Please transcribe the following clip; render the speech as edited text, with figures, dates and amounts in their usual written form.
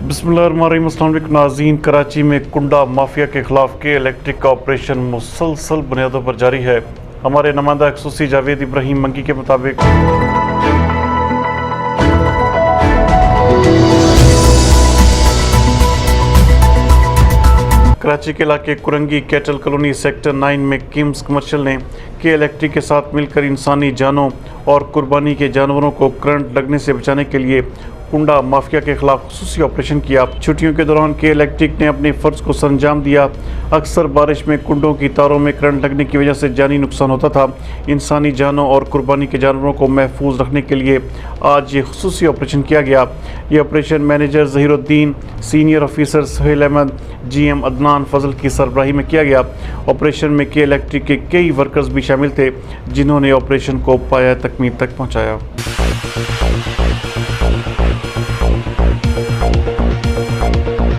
बिस्मिल्लाहिर्रहमानिर्रहीम। अस्सलाम वालेकुम नाज़रीन। कराची में कुंडा माफिया के खिलाफ के इलेक्ट्रिक का ऑपरेशन मुसलसल बुनियादों पर जारी है। हमारे नुमाइंदा ख़ुसूसी जावेद इब्राहिम मंगी के मुताबिक कराची के इलाके कुरंगी कैटल कॉलोनी सेक्टर 9 में किम्स कमर्शियल ने के इलेक्ट्रिक के साथ मिलकर इंसानी जानों और कुर्बानी के जानवरों को करंट लगने से बचाने के लिए कुंडा माफिया के खिलाफ खुसूसी ऑपरेशन किया। छुट्टियों के दौरान के इलेक्ट्रिक ने अपने फ़र्ज को सरअंजाम दिया। अक्सर बारिश में कुंडों की तारों में करंट लगने की वजह से जानी नुकसान होता था। इंसानी जानों और कुर्बानी के जानवरों को महफूज रखने के लिए आज ये खुसूसी ऑपरेशन किया गया। ये operation manager Zahiruddin, senior officer Suhail Ahmad, GM Adnan Fazal की सरबराही में किया गया। ऑपरेशन में के इलेक्ट्रिक के कई वर्कर्स भी शामिल थे जिन्होंने ऑपरेशन को पाया तकमील तक पहुँचाया।